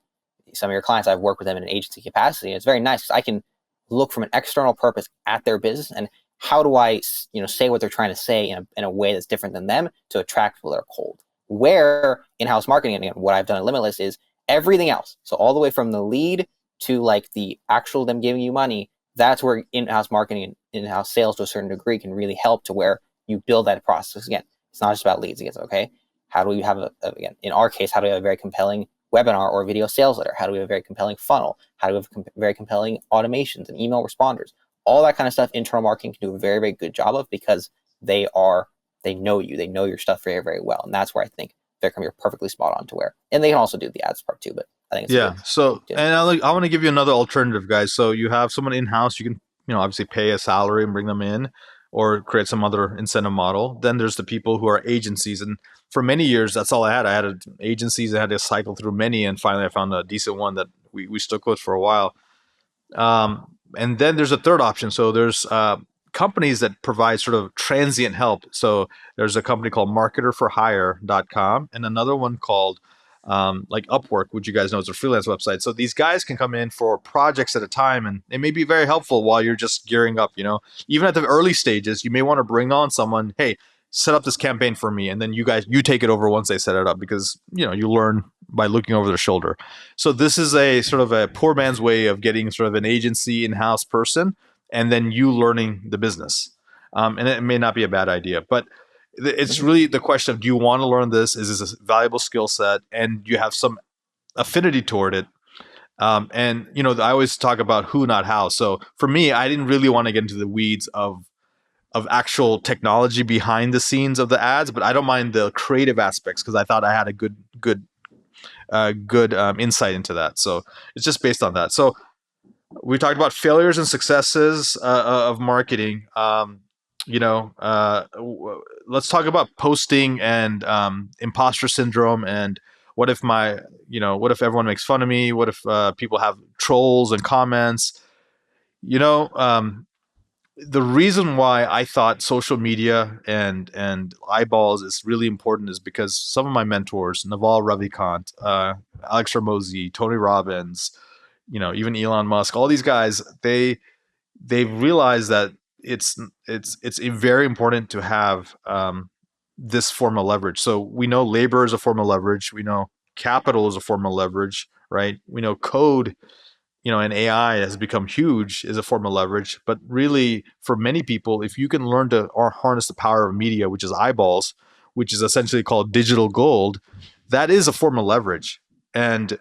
Speaker 1: some of your clients I've worked with them in an agency capacity, and it's very nice because I can look from an external purpose at their business and how do I say what they're trying to say in a way that's different than them to attract people that are cold. Where in-house marketing, and again, what I've done at Limitless is everything else. So all the way from the lead to like the actual them giving you money, that's where in-house marketing and in-house sales to a certain degree can really help to where you build that process. Again, it's not just about leads. Again, okay, how do we have again, in our case, how do we have a very compelling webinar or video sales letter? How do we have a very compelling funnel? How do we have very compelling automations and email responders? All that kind of stuff, internal marketing can do a very, very good job of because they know you, they know your stuff very, very well. And that's where I think Vikram, you're perfectly spot on to where, and they can also do the ads part too, but I think it's
Speaker 2: Yeah.
Speaker 1: good.
Speaker 2: So, and I want to give you another alternative, guys. So you have someone in house, you can, obviously pay a salary and bring them in, or create some other incentive model. Then there's the people who are agencies, and for many years, that's all I had. I had agencies. I had to cycle through many, and finally, I found a decent one that we stuck with for a while. And then there's a third option. So there's companies that provide sort of transient help. So there's a company called marketerforhire.com and another one called like Upwork, which you guys know is a freelance website. So these guys can come in for projects at a time, and it may be very helpful while you're just gearing up. Even at the early stages, you may want to bring on someone. Hey, set up this campaign for me, and then you take it over once they set it up, because you learn by looking over their shoulder. So this is a sort of a poor man's way of getting sort of an agency in-house person, and then you learning the business. And it may not be a bad idea, but it's really the question of, do you want to learn this? Is this a valuable skill set? And you have some affinity toward it. And I always talk about who, not how. So for me, I didn't really want to get into the weeds of actual technology behind the scenes of the ads, but I don't mind the creative aspects because I thought I had a good insight into that. So it's just based on that. So we talked about failures and successes of marketing. Let's talk about posting and imposter syndrome, and what if everyone makes fun of me? What if people have trolls and comments? The reason why I thought social media and eyeballs is really important is because some of my mentors, Naval Ravikant, Alex Ramosi, Tony Robbins, even Elon Musk, all these guys, they've realized that it's very important to have this form of leverage. So we know labor is a form of leverage. We know capital is a form of leverage, right? We know code, and AI has become huge, is a form of leverage. But really, for many people, if you can learn to harness the power of media, which is eyeballs, which is essentially called digital gold, that is a form of leverage. And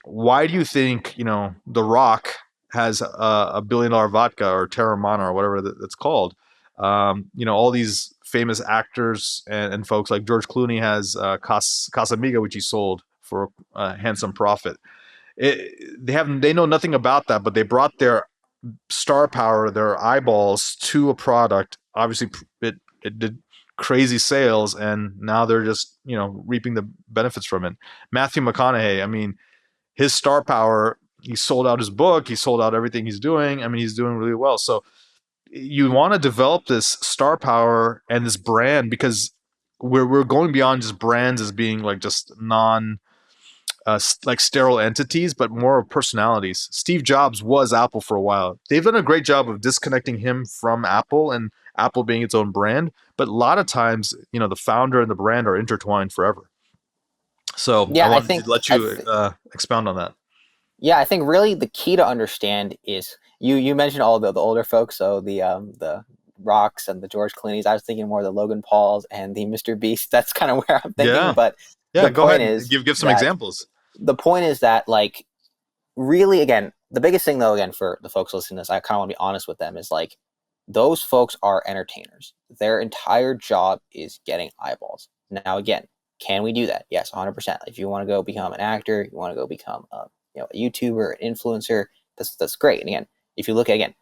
Speaker 2: why do you think, The Rock has a $1 billion vodka, or Terramana, or whatever that's called? All these famous actors and folks like George Clooney has Casamiga, which he sold for a handsome profit. They know nothing about that, but they brought their star power, their eyeballs, to a product. Obviously, it did crazy sales, and now they're just reaping the benefits from it. Matthew McConaughey, I mean, his star power, he sold out his book, he sold out everything he's doing. I mean, he's doing really well. So you want to develop this star power and this brand, because we're going beyond just brands as being like just non like sterile entities, but more of personalities. Steve Jobs was Apple for a while. They've done a great job of disconnecting him from Apple, and Apple being its own brand. But a lot of times, the founder and the brand are intertwined forever. So
Speaker 1: Yeah,
Speaker 2: I wanted to let you expound on that.
Speaker 1: Yeah, I think really the key to understand is you mentioned all the older folks, so the Rocks and the George Clooney's. I was thinking more of the Logan Pauls and the Mr. Beast. That's kind of where I'm thinking.
Speaker 2: Yeah.
Speaker 1: But
Speaker 2: Yeah,
Speaker 1: the
Speaker 2: go
Speaker 1: point
Speaker 2: ahead and
Speaker 1: is
Speaker 2: give some
Speaker 1: that
Speaker 2: examples.
Speaker 1: the point is that like really again the biggest thing though again for the folks listening to this, I kind of want to be honest with them, is like those folks are entertainers. Their entire job is getting eyeballs. Now again, can we do that? Yes, 100%. If you want to go become an actor, you want to go become a YouTuber, an influencer, that's great. And again, if you look at again,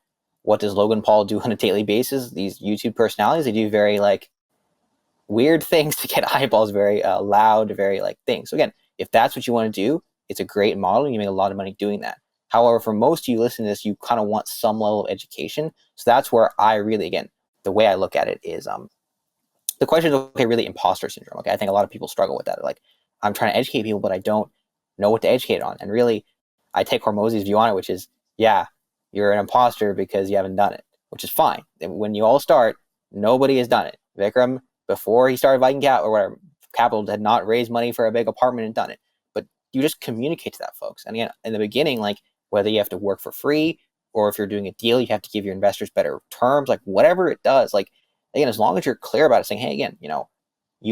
Speaker 1: what does Logan Paul do on a daily basis? These YouTube personalities, they do very like weird things to get eyeballs, very loud, very like things. So again, if that's what you want to do, it's a great model. You make a lot of money doing that. However, for most of you listening to this, you kind of want some level of education. So that's where I really, again, the way I look at it is the question is, okay, really imposter syndrome. Okay, I think a lot of people struggle with that. Like, I'm trying to educate people, but I don't know what to educate on. And really, I take Hormozi's view on it, which is, yeah, you're an imposter because you haven't done it, which is fine. When you all start, nobody has done it. Vikram, before he started Viking Cap or whatever, Capital had not raised money for a big apartment and done it. But you just communicate to that, folks. And again, in the beginning, like whether you have to work for free or if you're doing a deal, you have to give your investors better terms, like whatever it does. Like, again, as long as you're clear about it, saying, hey, again, you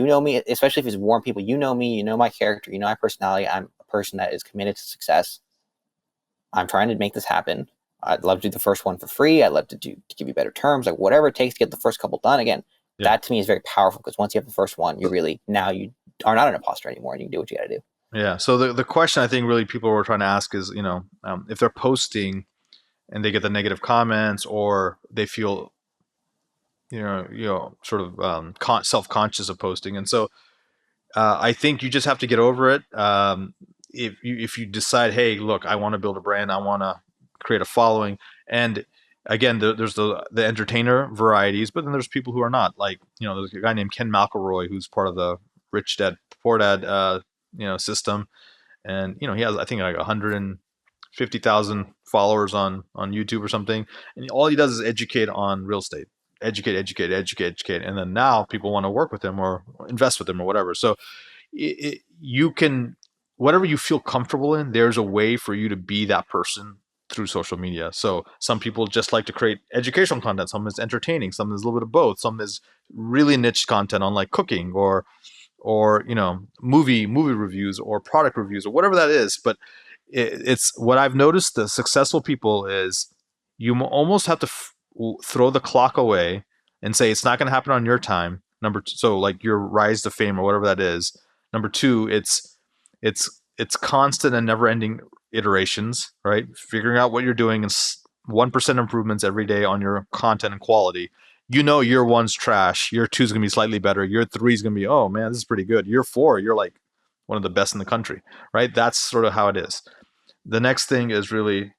Speaker 1: know me, especially if it's warm people, you know me, you know my character, you know my personality. I'm a person that is committed to success. I'm trying to make this happen. I'd love to do the first one for free. I'd love to give you better terms, like whatever it takes to get the first couple done. Again, that to me is very powerful because once you have the first one, you are not an imposter anymore and you can do what you got to do.
Speaker 2: Yeah. So the question I think really people were trying to ask is, if they're posting and they get the negative comments or they feel, sort of self-conscious of posting. And so I think you just have to get over it. If you decide, hey, look, I want to build a brand, I want to create a following. And again, there's the entertainer varieties, but then there's people who are not. Like, there's a guy named Ken McElroy who's part of the Rich Dad Poor Dad system, and he has, I think, like 150,000 followers on YouTube or something, and all he does is educate on real estate. Educate, and then now people want to work with him or invest with him or whatever. So you can, whatever you feel comfortable in, there's a way for you to be that person through social media. So some people just like to create educational content, some is entertaining, some is a little bit of both, some is really niche content on like cooking or movie reviews or product reviews or whatever that is. But it's what I've noticed, the successful people is you almost have to throw the clock away and say it's not going to happen on your time. Number two, so like your rise to fame or whatever that is. Number two, it's constant and never ending iterations, right? Figuring out what you're doing and 1% improvements every day on your content and quality. Year one's trash. Year two is going to be slightly better. Year three is going to be, oh man, this is pretty good. Year four, you're like one of the best in the country, right? That's sort of how it is. The next thing is really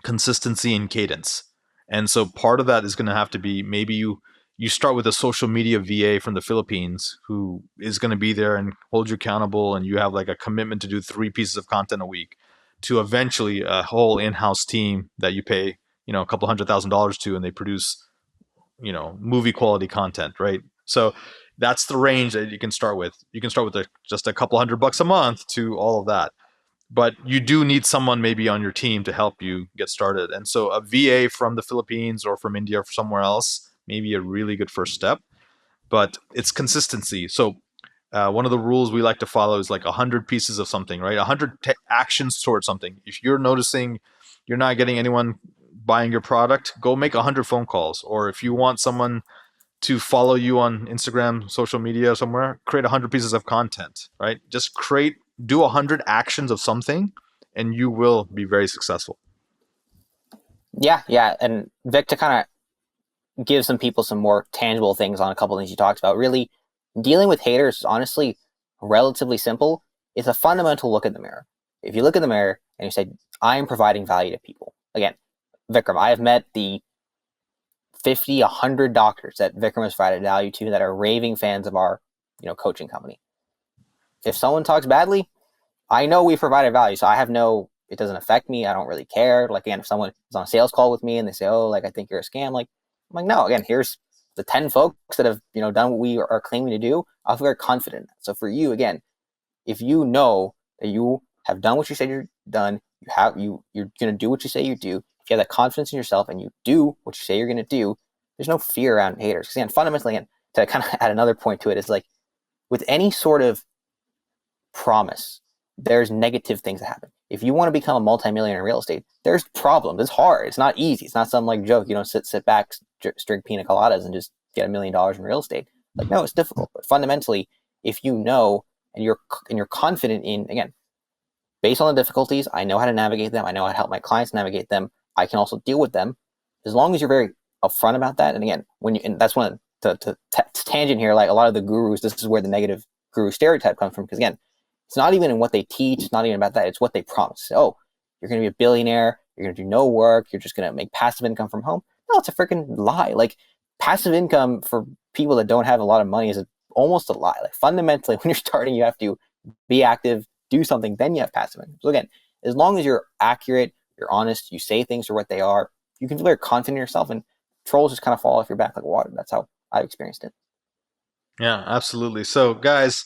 Speaker 2: consistency and cadence. And so part of that is going to have to be, maybe you start with a social media VA from the Philippines who is going to be there and hold you accountable, and you have like a commitment to do 3 pieces of content a week, to eventually a whole in-house team that you pay, a couple $100,000 to, and they produce, movie quality content, right? So that's the range that you can start with. You can start with just a couple $100 a month to all of that. But you do need someone maybe on your team to help you get started. And so a VA from the Philippines or from India or somewhere else may be a really good first step, but it's consistency. So one of the rules we like to follow is like 100 pieces of something, right? 100 actions towards something. If you're noticing you're not getting anyone buying your product, go make 100 phone calls. Or if you want someone to follow you on Instagram, social media, somewhere, create 100 pieces of content, right? Just do 100 actions of something and you will be very successful.
Speaker 1: Yeah. And Vic, to kind of give some people some more tangible things on a couple of things you talked about, really dealing with haters is honestly relatively simple. It's a fundamental look in the mirror. If you look in the mirror and you say, I am providing value to people. Again, Vikram, I have met the 50, 100 doctors that Vikram has provided value to that are raving fans of our, coaching company. If someone talks badly, I know we provided value, so it doesn't affect me. I don't really care. Like, again, if someone is on a sales call with me and they say, oh, like, I think you're a scam, I'm like, no, again, here's the 10 folks that have, done what we are claiming to do. I feel very confident in that. So for you, again, if you know that you have done what you said you're done, you're going to do what you say you do. If you have that confidence in yourself and you do what you say you're going to do, there's no fear around haters. Because again, fundamentally, again, to kind of add another point to it, is like with any sort of promise, there's negative things that happen. If you want to become a multimillionaire in real estate, there's problems. It's hard. It's not easy. It's not some like joke. You don't sit back, drink pina coladas and just get $1 million in real estate. Like, no, it's difficult. But fundamentally, if you know and you're confident in, again, based on the difficulties, I know how to navigate them. I know how to help my clients navigate them. I can also deal with them. As long as you're very upfront about that. And again, and that's one of the tangent here, like a lot of the gurus, this is where the negative guru stereotype comes from. Because again, it's not even in what they teach. It's not even about that. It's what they promise. Oh, you're going to be a billionaire, you're going to do no work, you're just going to make passive income from home. No, it's a freaking lie. Like, passive income for people that don't have a lot of money is almost a lie. Like, fundamentally, when you're starting, you have to be active, do something, then you have passive income. So again, as long as you're accurate, you're honest, you say things for what they are, you can feel very confident in yourself, and trolls just kind of fall off your back like water. That's how I've experienced it.
Speaker 2: Yeah, absolutely. So, guys,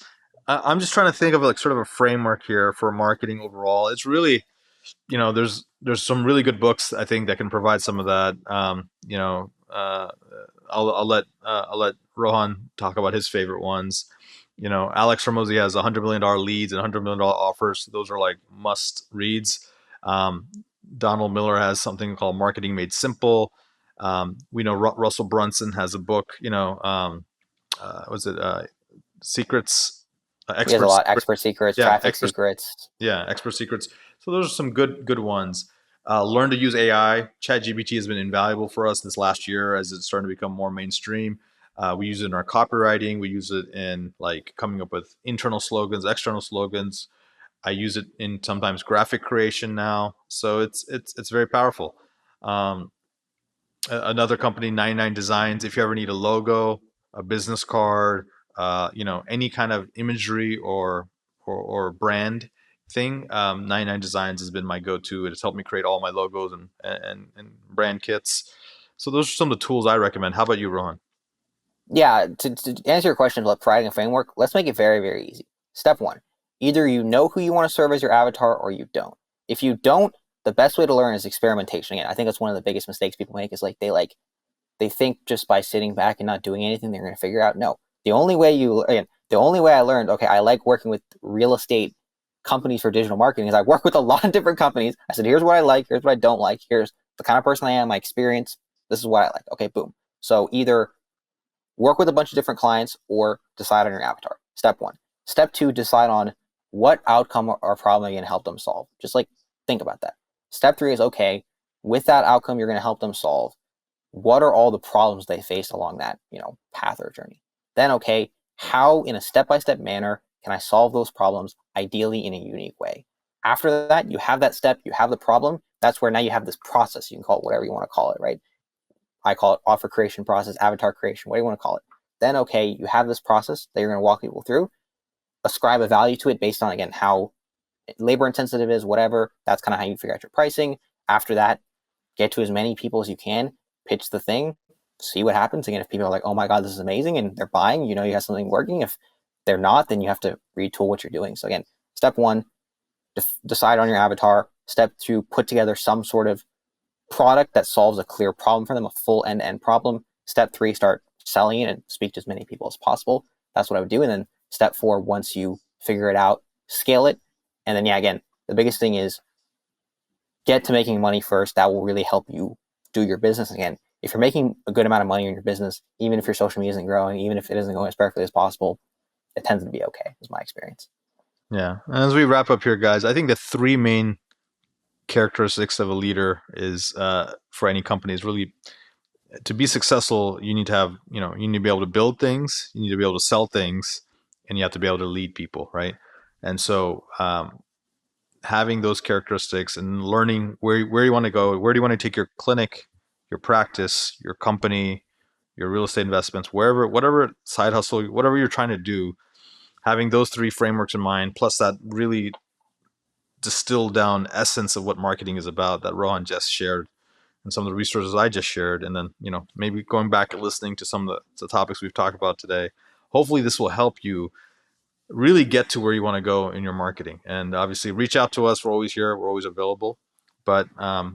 Speaker 2: I'm just trying to think of like sort of a framework here for marketing overall. It's really, there's some really good books I think that can provide some of that. I'll let Rohan talk about his favorite ones. Alex Ramosi has $100 million leads and $100 million offers. Those are like must reads. Donald Miller has something called Marketing Made Simple. We know Russell Brunson has a book. Was it Secrets?
Speaker 1: He has a
Speaker 2: Expert
Speaker 1: lot.
Speaker 2: Secrets.
Speaker 1: Expert secrets,
Speaker 2: Yeah,
Speaker 1: traffic secrets.
Speaker 2: Yeah, Expert Secrets. So those are some good ones. Learn to use AI. ChatGPT has been invaluable for us this last year as it's starting to become more mainstream. We use it in our copywriting. We use it in like coming up with internal slogans, external slogans. I use it in sometimes graphic creation now. So it's very powerful. Um, Another company, 99 Designs. If you ever need a logo, a business card, any kind of imagery or brand thing, 99 Designs has been my go-to. It has helped me create all my logos and brand kits. So those are some of the tools I recommend. How about you, Rohan?
Speaker 1: Yeah, to answer your question about providing a framework, let's make it very, very easy. Step one, either you know who you want to serve as your avatar or you don't. If you don't, the best way to learn is experimentation. Again, I think that's one of the biggest mistakes people make is they think just by sitting back and not doing anything, they're going to figure out. No, the only way I learned, okay, I like working with real estate companies for digital marketing is I work with a lot of different companies. I said, here's what I like, here's what I don't like, here's the kind of person I am, my experience, this is what I like. Okay, boom. So either work with a bunch of different clients or decide on your avatar. Step one. Step two, decide on what outcome or problem you're going to help them solve. Just like think about that. Step three is, okay, with that outcome you're going to help them solve, what are all the problems they face along that, path or journey? Then, okay, how in a step-by-step manner can I solve those problems, ideally in a unique way? After that, you have that step, you have the problem. That's where now you have this process. You can call it whatever you want to call it, right? I call it offer creation process, avatar creation, what do you want to call it? Then, okay, you have this process that you're going to walk people through, ascribe a value to it based on, again, how labor intensive it is, whatever. That's kind of how you figure out your pricing. After that, get to as many people as you can, pitch the thing, see what happens. Again, if people are like, oh my God, this is amazing, and they're buying, you have something working. If they're not, then you have to retool what you're doing. So again, step one, decide on your avatar. Step two, put together some sort of product that solves a clear problem for them, a full end-to-end problem. Step three, start selling it and speak to as many people as possible. That's what I would do. And then step four, once you figure it out, scale it. And then, again, the biggest thing is get to making money first. That will really help you do your business. Again, if you're making a good amount of money in your business, even if your social media isn't growing, even if it isn't going as perfectly as possible, it tends to be okay, is my experience.
Speaker 2: Yeah. And as we wrap up here, guys, I think the three main characteristics of a leader is for any company is really to be successful. You need to have, you need to be able to build things, you need to be able to sell things, and you have to be able to lead people, right? And so having those characteristics and learning where you want to go, where do you want to take your clinic, your practice, your company, your real estate investments, whatever side hustle, whatever you're trying to do, having those three frameworks in mind, plus that really distilled down essence of what marketing is about that Rohan just shared and some of the resources I just shared. And then, maybe going back and listening to some of the topics we've talked about today, hopefully this will help you really get to where you want to go in your marketing. And obviously reach out to us. We're always here. We're always available, but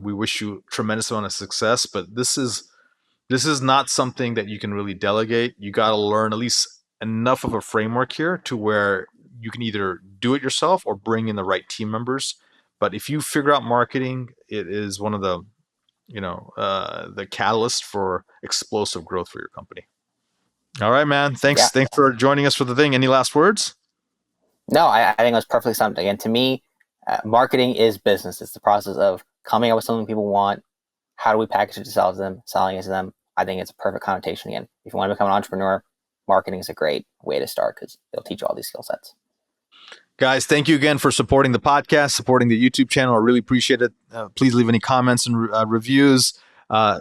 Speaker 2: we wish you a tremendous amount of success. But this is not something that you can really delegate. You got to learn at least enough of a framework here to where you can either do it yourself or bring in the right team members. But if you figure out marketing, it is one of the catalyst for explosive growth for your company. All right, man. Thanks for joining us for the thing. Any last words?
Speaker 1: No, I think it was perfectly summed. Again, to me, marketing is business. It's the process of coming up with something people want. How do we package it to sell to them, selling it to them? I think it's a perfect connotation. Again, if you want to become an entrepreneur, marketing is a great way to start because it'll teach you all these skill sets.
Speaker 2: Guys, thank you again for supporting the podcast, supporting the YouTube channel. I really appreciate it. Please leave any comments and reviews.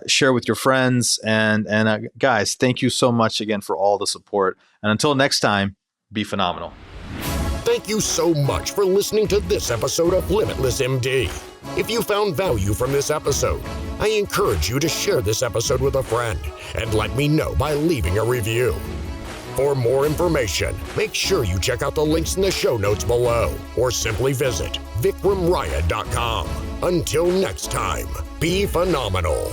Speaker 2: Share with your friends. And guys, thank you so much again for all the support. And until next time, be phenomenal.
Speaker 3: Thank you so much for listening to this episode of LimitlessMD. If you found value from this episode, I encourage you to share this episode with a friend and let me know by leaving a review. For more information, make sure you check out the links in the show notes below or simply visit vikramraya.com. Until next time, be phenomenal.